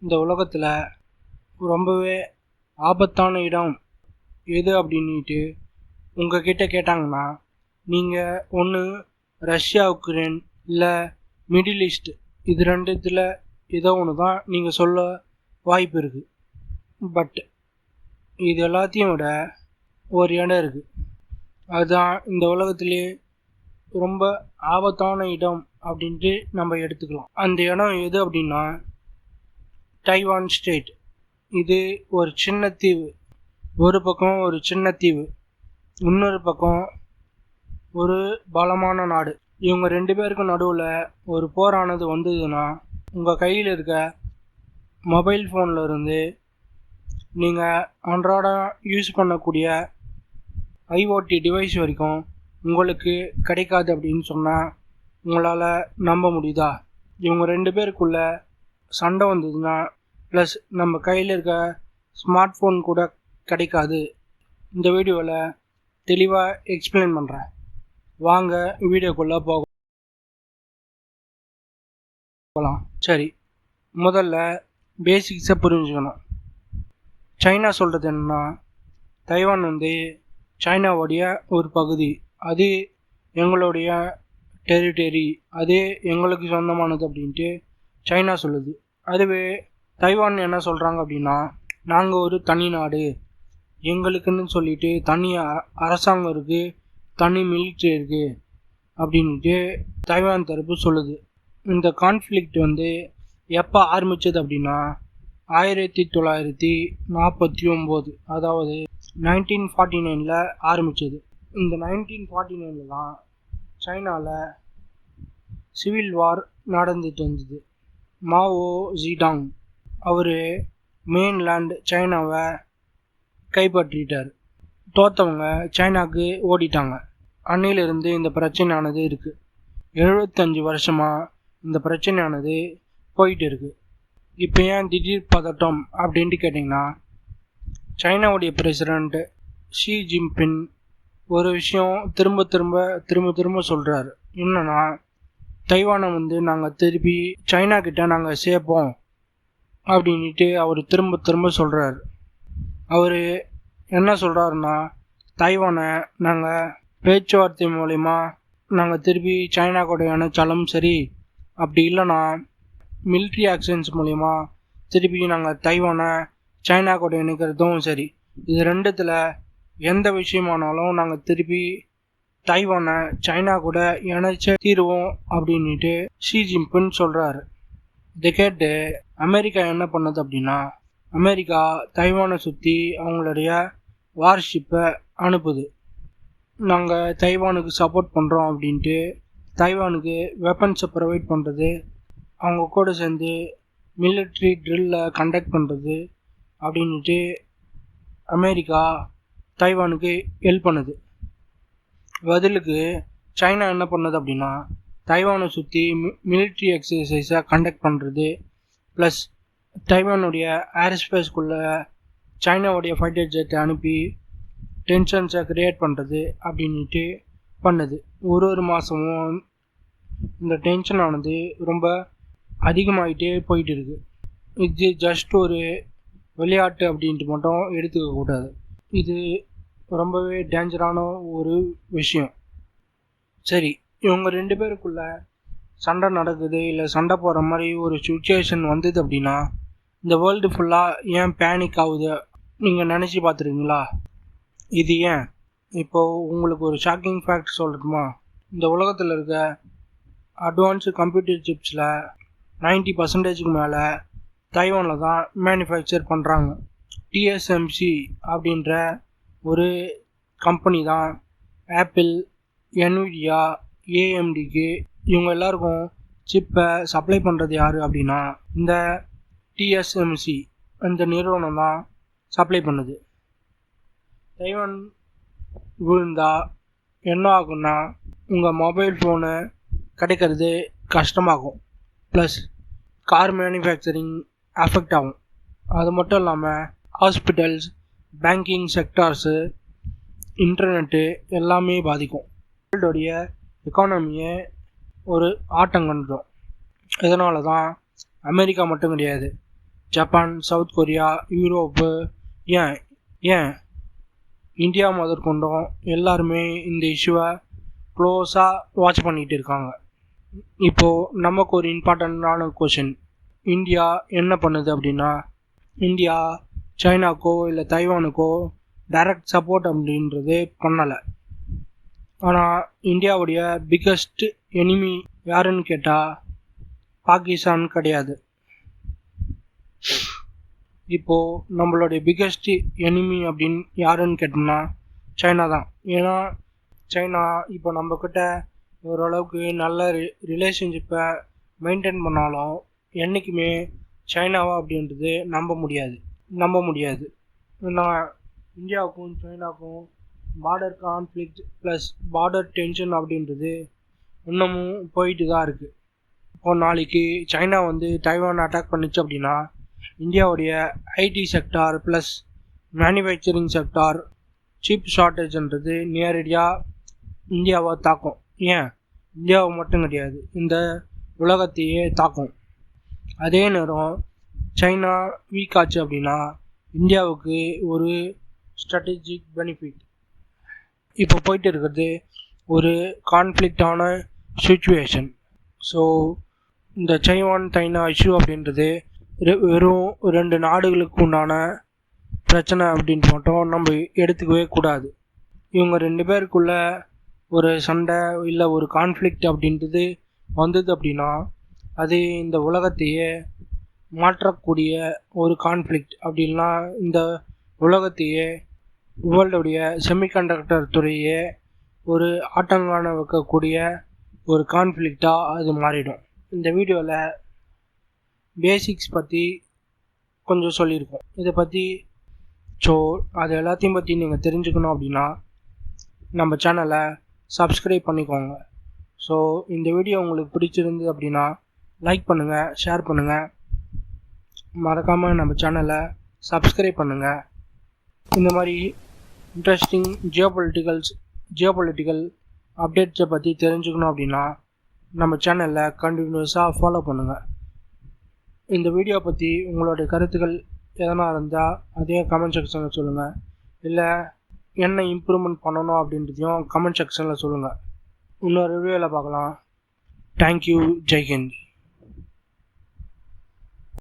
இந்த உலகத்தில் ரொம்பவே ஆபத்தான இடம் எது அப்படின்ட்டு உங்ககிட்ட கேட்டாங்கன்னா நீங்கள் ஒன்று ரஷ்யா உக்ரைன் இல்லை மிடில் ஈஸ்ட் இது ரெண்டுத்தில் ஏதோ ஒன்று தான் நீங்கள் சொல்ல வாய்ப்பு இருக்குது. பட் இது எல்லாத்தையும் விட ஒரு இடம் இருக்குது, அதுதான் இந்த உலகத்திலே ரொம்ப ஆபத்தான இடம் அப்படின்ட்டு நம்ம எடுத்துக்கலாம். அந்த இடம் எது அப்படின்னா தைவான் ஸ்டேட். இது ஒரு சின்ன தீவு. ஒரு பக்கம் ஒரு சின்ன தீவு, இன்னொரு பக்கம் ஒரு பலமான நாடு. இவங்க ரெண்டு பேருக்கு நடுவில் ஒரு போரானது வந்ததுன்னா உங்கள் கையில் இருக்க மொபைல் ஃபோனில் இருந்து நீங்கள் அன்றாட யூஸ் பண்ணக்கூடிய ஐஓடி டிவைஸ் வரைக்கும் உங்களுக்கு கிடைக்காது அப்படின்னு சொன்னால் உங்களால் நம்ப முடியுதா? இவங்க ரெண்டு பேருக்குள்ள சண்டை வந்ததுன்னா ப்ளஸ் நம்ம கையில் இருக்க ஸ்மார்ட் ஃபோன் கூட கிடைக்காது. இந்த வீடியோவில் தெளிவாக எக்ஸ்பிளைன் பண்ணுறேன். வாங்க வீடியோக்குள்ளே போகலாம். சரி, முதல்ல பேசிக்ஸை புரிஞ்சுக்கணும். சைனா சொல்கிறது என்னன்னா, தைவான் சைனாவுடைய ஒரு பகுதி, அது எங்களுடைய டெரிட்டரி, அது எங்களுக்கு சொந்தமானது அப்படின்ட்டு சைனா சொல்லுது. அதுவே தைவான் என்ன சொல்கிறாங்க அப்படின்னா, நாங்கள் ஒரு தனி நாடு, எங்களுக்குன்னு சொல்லிட்டு தனி அரசாங்கம் இருக்குது, தனி மிலிட்ரி இருக்குது அப்படின்ட்டு தைவான் தரப்பு சொல்லுது. இந்த கான்ஃப்ளிக்ட் எப்போ ஆரம்பித்தது அப்படின்னா 1949, அதாவது 1949 ஆரம்பித்தது. இந்த 1949 தான் சைனாவில் சிவில் வார் நடந்துட்டு இருந்தது. மாவோ ஜிடாங் அவர் மெயின்லேண்ட் சைனாவை கைப்பற்றிட்டார். தோற்றவங்க சைனாவுக்கு ஓடிட்டாங்க. அன்னையிலிருந்து இந்த பிரச்சனையானது இருக்குது. 75 வருஷமாக இந்த பிரச்சனையானது போயிட்டு இருக்குது. இப்போ ஏன் திடீர் பதட்டம் அப்படின்ட்டு கேட்டிங்கன்னா, சைனாவுடைய பிரசிடெண்ட் ஷி ஜின்பிங் ஒரு விஷயம் திரும்ப திரும்ப சொல்கிறாரு. என்னன்னா, தைவானை நாங்கள் திருப்பி சைனா கிட்ட நாங்கள் சேர்ப்போம் அப்படின்ட்டு அவர் திரும்ப சொல்கிறாரு. அவர் என்ன சொல்கிறாருன்னா, தைவானை நாங்கள் பேச்சுவார்த்தை மூலிமா நாங்கள் திருப்பி சைனா கூட இணைச்சாலும் சரி, அப்படி இல்லைன்னா மிலிட்ரி ஆக்ஷன்ஸ் மூலிமா திருப்பி நாங்கள் தைவானை சைனா கூட இணைக்கிறதும் சரி, இது ரெண்டுத்தில் எந்த விஷயமானாலும் நாங்கள் திருப்பி தைவானை சைனா கூட இணைச்ச தீர்வோம் அப்படின்ட்டு ஷி ஜின்பிங் சொல்கிறாரு. இதை கேட்டு அமெரிக்கா என்ன பண்ணுது அப்படின்னா, அமெரிக்கா தைவானை சுற்றி அவங்களுடைய வார்ஷிப்பை அனுப்புது. நாங்கள் தைவானுக்கு சப்போர்ட் பண்ணுறோம் அப்படின்ட்டு தைவானுக்கு வெப்பன்ஸை ப்ரொவைட் பண்ணுறது, அவங்க கூட சேர்ந்து மிலிட்ரி ட்ரில்லை கண்டக்ட் பண்ணுறது அப்படின்ட்டு அமெரிக்கா தைவானுக்கு ஹெல்ப் பண்ணுது. பதிலுக்கு சைனா என்ன பண்ணுது அப்படின்னா, தைவானை சுற்றி மிலிட்ரி எக்ஸசைஸை கண்டக்ட் பண்ணுறது, ப்ளஸ் தைவானுடைய ஏர்ஸ்பேஸ்க்குள்ளே சைனாவுடைய ஃபைட்டர் ஜெட்டை அனுப்பி டென்ஷன்ஸை க்ரியேட் பண்ணுறது அப்படின்ட்டு பண்ணுது. ஒரு மாதமும் இந்த டென்ஷனானது ரொம்ப அதிகமாகிட்டே போயிட்டு இருக்குது. இது ஜஸ்ட் ஒரு விளையாட்டு அப்படின்ட்டு மட்டும் எடுத்துக்கக்கூடாது. இது ரொம்பவே டேஞ்சரான ஒரு விஷயம். சரி, இவங்க ரெண்டு பேருக்குள்ள சண்டை நடக்குது, இல்லை சண்டை போகிற மாதிரி ஒரு சுச்சுவேஷன் வந்தது அப்படின்னா இந்த வேர்ல்டு ஃபுல்லாக ஏன் பேனிக் ஆகுது நீங்கள் நினச்சி பார்த்துருக்கீங்களா? இது ஏன்? இப்போது உங்களுக்கு ஒரு ஷாக்கிங் ஃபேக்ட் சொல்லட்டுமா? இந்த உலகத்தில் இருக்க அட்வான்ஸு கம்ப்யூட்டர் சிப்ஸில் 90% மேலே தைவானில் தான் மேனுஃபேக்சர் பண்ணுறாங்க. டிஎஸ்எம்சி அப்படின்ற ஒரு கம்பெனி தான் ஆப்பிள், என்விடியா, ஏஎம்டிக்கு இவங்க எல்லாருக்கும் சிப்பை சப்ளை பண்ணுறது யார் அப்படின்னா இந்த டிஎஸ்எம்சி அந்த நிறுவனம் தான் சப்ளை பண்ணுது. தைவான் விழுந்தா என்ன ஆகும்னா, உங்கள் மொபைல் ஃபோனு கிடைக்கிறது கஷ்டமாகும், ப்ளஸ் கார் மேனுஃபேக்சரிங் அஃபெக்ட் ஆகும். அது மட்டும் இல்லாமல் ஹாஸ்பிட்டல்ஸ், பேங்கிங் செக்டார்ஸு, இன்டர்நெட்டு எல்லாமே பாதிக்கும். வேர்ல்டோடைய எக்கானமியை ஒரு ஆட்டம் கண்டுடும். இதனால தான் அமெரிக்கா மட்டும் கிடையாது, ஜப்பான், சவுத் கொரியா, யூரோப்பு, ஏன் ஏன் இந்தியா முதற்கொண்டும் எல்லாருமே இந்த இஷ்யூவை க்ளோஸாக வாட்ச் பண்ணிகிட்டு இருக்காங்க. இப்போது நமக்கு ஒரு இம்பார்ட்டண்ட்டான கொஷின், இந்தியா என்ன பண்ணுது அப்படின்னா, இந்தியா சைனாக்கோ இல்லை தைவானுக்கோ டைரக்ட் சப்போர்ட் அப்படின்றது பண்ணலை. ஆனால் இந்தியாவுடைய பிக்கஸ்ட் எனிமி யாருன்னு கேட்டால் பாகிஸ்தான் கிடையாது. இப்போது நம்மளுடைய பிக்கஸ்ட் எனிமி அப்படின்னு யாருன்னு கேட்டோம்னா சைனா தான். ஏன்னா சைனா இப்போ நம்மக்கிட்ட ஓரளவுக்கு நல்ல ரிலேஷன்ஷிப்பை மெயின்டைன் பண்ணாலும் என்றைக்குமே சைனாவா அப்படின்றது நம்ப முடியாது. ஏன்னா இந்தியாவுக்கும் சைனாவுக்கும் border conflict plus border tension அப்படின்றது இன்னமும் போயிட்டு தான் இருக்குது. இப்போ நாளைக்கு சைனா வந்து தைவான் அட்டாக் பண்ணிச்சு அப்படின்னா இந்தியாவுடைய IT sector plus manufacturing sector chip ஷார்ட்டேஜ்ன்றது நேரடியாக இந்தியாவை தாக்கும். ஏன் இந்தியாவை மட்டும் கிடையாது, இந்த உலகத்தையே தாக்கும். அதே நேரம் சைனா வீக் ஆச்சு அப்படின்னா இந்தியாவுக்கு ஒரு ஸ்ட்ராட்டஜிக் பெனிஃபிட். இப்போ போயிட்டு இருக்கிறது ஒரு கான்ஃப்ளிக்டான சுச்சுவேஷன். ஸோ இந்த சைனா இஷ்யூ அப்படின்றது வெறும் 2 நாடுகளுக்கு உண்டான பிரச்சனை அப்படின்ட்டு மட்டும் நம்ம எடுத்துக்கவே கூடாது. இவங்க 2 பேருக்குள்ள ஒரு சண்டை இல்லை ஒரு கான்ஃப்ளிக்ட் அப்படின்றது வந்தது அப்படின்னா அது இந்த உலகத்தையே மாற்றக்கூடிய ஒரு கான்ஃப்ளிக்ட். அப்படின்னா இந்த உலகத்தையே வேர்ல்டுடைய செமிகண்டக்டர் துறையே ஒரு ஆட்டங்கான வைக்கக்கூடிய ஒரு கான்ஃப்ளிக்டாக அது மாறிடும். இந்த வீடியோவில் பேசிக்ஸ் பற்றி கொஞ்சம் சொல்லியிருக்கோம். இதை பற்றி அது எல்லாத்தையும் பற்றி நீங்கள் தெரிஞ்சுக்கணும் அப்படின்னா நம்ம சேனலை சப்ஸ்கிரைப் பண்ணிக்கோங்க. ஸோ இந்த வீடியோ உங்களுக்கு பிடிச்சிருந்தது அப்படின்னா லைக் பண்ணுங்கள், ஷேர் பண்ணுங்கள், மறக்காமல் நம்ம சேனலை சப்ஸ்கிரைப் பண்ணுங்கள். இந்த மாதிரி இன்ட்ரெஸ்டிங் ஜியோபொலிட்டிக்கல் அப்டேட்ஸை பற்றி தெரிஞ்சுக்கணும் அப்படின்னா நம்ம சேனலில் கண்டினியூஸாக ஃபாலோ பண்ணுங்கள். இந்த வீடியோ பற்றி உங்களுடைய கருத்துக்கள் எதனா இருந்தால் அதையும் கமெண்ட் செக்ஷனில் சொல்லுங்கள். இல்லை என்ன இம்ப்ரூவ்மெண்ட் பண்ணணும் அப்படின்றதையும் கமெண்ட் செக்ஷனில் சொல்லுங்கள். இன்னொரு வீடியோவில் பார்க்கலாம். தேங்க்யூ. ஜெய் ஹிந்த்.